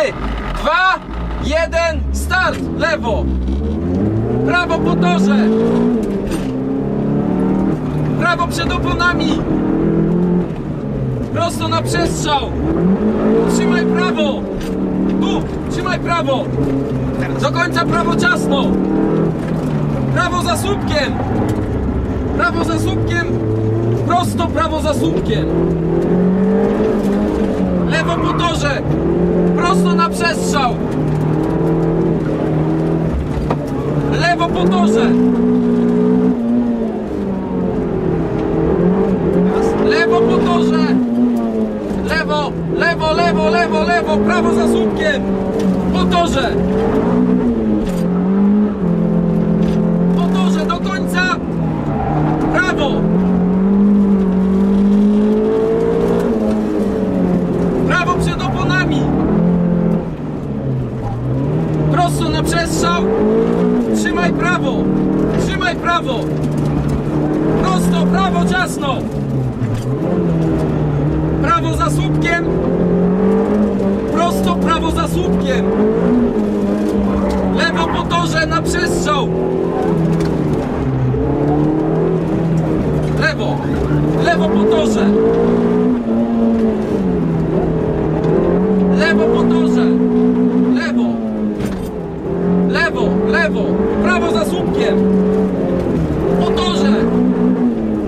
2, 1, start! Lewo! Prawo po torze! Prawo przed oponami! Prosto na przestrzał! Trzymaj prawo! Tu! Trzymaj prawo! Do końca prawo ciasno! Prawo za słupkiem! Prawo za słupkiem! Prosto prawo za słupkiem! Lewo po torze! Prosto na przestrzał! Lewo po torze! Lewo po torze! Lewo, lewo, lewo, lewo, lewo! Prawo za słupkiem! Po torze! Po torze do końca! Prawo! Prawo przed oponami! Prosto na przestrzał! Trzymaj prawo! Trzymaj prawo! Prosto, prawo, ciasno! Prawo za słupkiem! Prosto, prawo za słupkiem! Lewo po torze na przestrzał! Lewo! Lewo po torze! Lewo po torze! Lewo! Lewo! Lewo! Prawo za słupkiem! Po torze!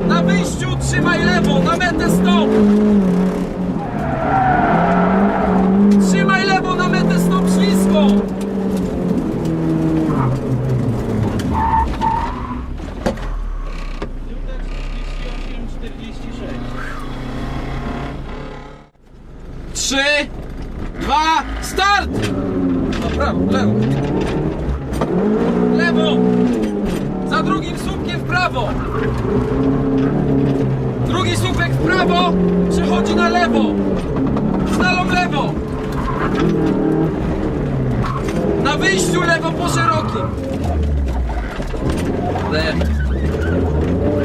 Na wyjściu trzymaj lewo! Na metę stop! Trzymaj lewo! Na metę stop! Ślisko! Trzy, 2, start! No prawo, lewo. Lewo! Za drugim słupkiem w prawo. Drugi słupek w prawo przechodzi na lewo. Slalom lewo. Na wyjściu lewo po szerokim.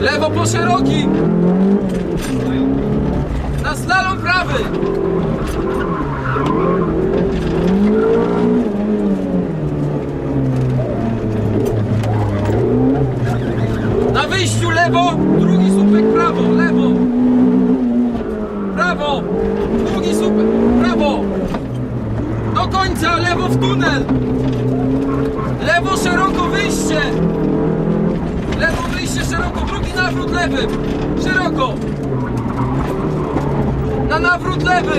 Lewo po szerokim. Na slalom prawy. Na wyjściu lewo, drugi słupek prawo, lewo. Prawo, drugi słupek, prawo. Do końca, lewo w tunel. Lewo szeroko wyjście. Lewo wyjście szeroko, drugi nawrót lewym. Szeroko. Na nawrót lewy.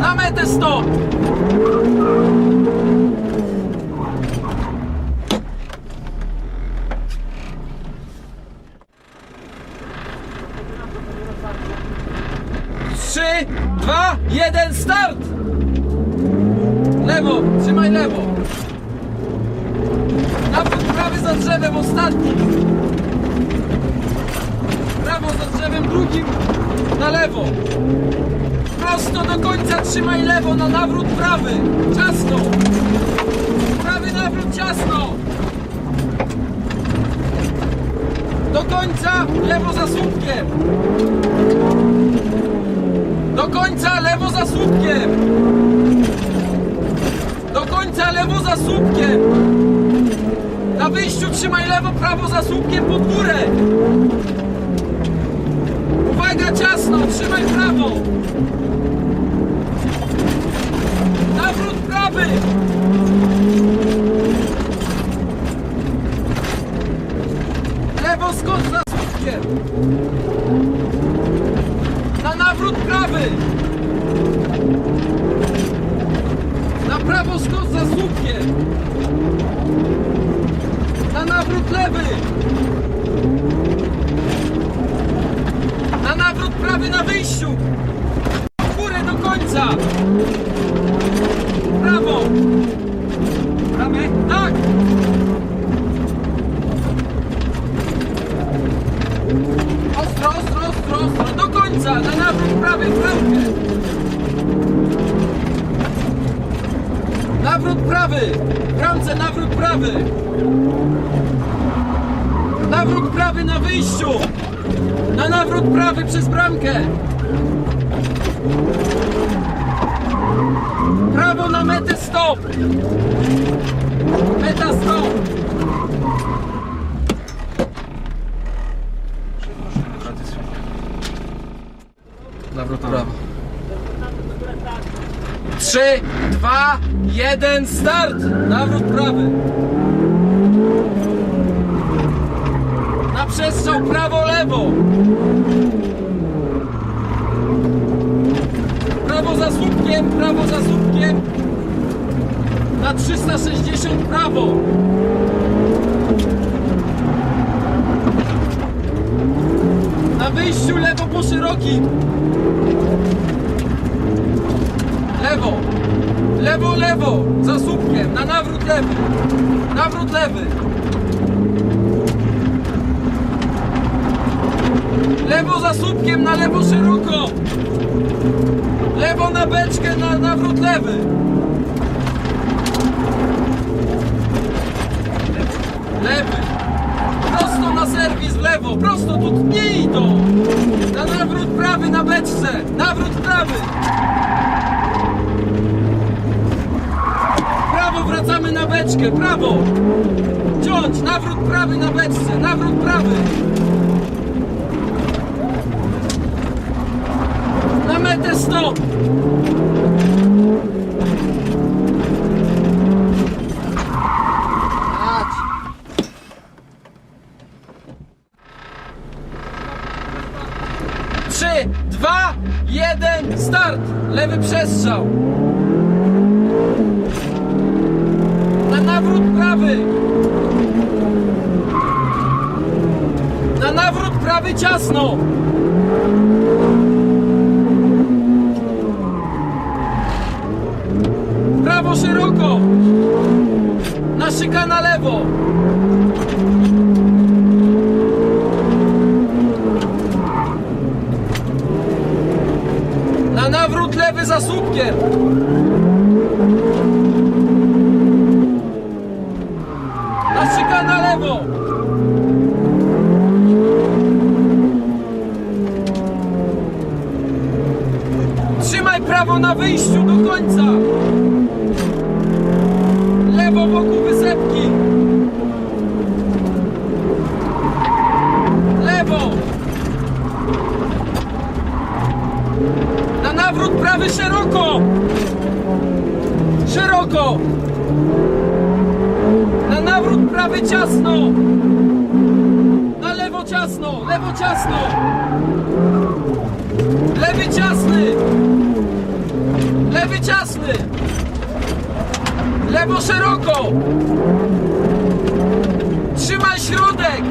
Na metę stop. Trzy, 2, 1, start! Lewo, trzymaj lewo. Nawrót prawy za drzewem, ostatni. Prawo za drzewem, drugim na lewo. Prosto do końca, trzymaj lewo, na nawrót prawy. Ciasno. Prawy nawrót ciasno. Do końca, lewo za słupkiem. Do końca, lewo za słupkiem. Do końca, lewo za słupkiem. Na wyjściu trzymaj lewo, prawo za słupkiem pod górę. Uwaga, ciasno, trzymaj prawo. Nawrót prawy. Lewo skocz za słupkiem. Na nawrót prawy. Na prawo skocz za słupkiem. Na nawrót lewy. Na nawrót prawy na wyjściu. W górę do końca. Prawo. Prawie? Tak. Ostro, ostro, ostro, ostro. Do końca. Na nawrót prawy w bramkę. Nawrót prawy. W bramce nawrót prawy. Nawrót prawy na wyjściu. Na nawrót prawy przez bramkę. Prawo na metę, stop! Meta, stop! Nawrót prawo. 3, 2, 1, start! Nawrót prawy. Na przestrzał prawo, lewo. Prawo za słupkiem, prawo za słupkiem. Na 360 prawo. Na wyjściu lewo po szerokim. Lewo. Lewo, lewo. Za słupkiem. Na nawrót lewy. Nawrót lewy. Lewo za słupkiem, na lewo szeroko. Lewo na beczkę, na nawrót lewy. Lewy. Prosto na serwis w lewo. Prosto, tu tnij to. Na nawrót prawy na beczce. Nawrót prawy. Prawo, wracamy na beczkę. Prawo. Ciąć. Nawrót prawy na beczce. Nawrót prawy. Na metę, stop. Trzy, 2, 1, start! Lewy przestrzał. Na nawrót prawy. Na nawrót prawy ciasno. Prawo szeroko. Na szyka na lewo. Na nawrót lewy za słupkiem. Na szyka na lewo. Trzymaj prawo na wyjściu do końca. Lewo wokół wysepki. Lewo. Na nawrót prawy szeroko. Szeroko. Na nawrót prawy ciasno. Na lewo ciasno. Lewo ciasno. Lewy ciasny. Lewy ciasny. Lewo szeroko. Trzymaj środek.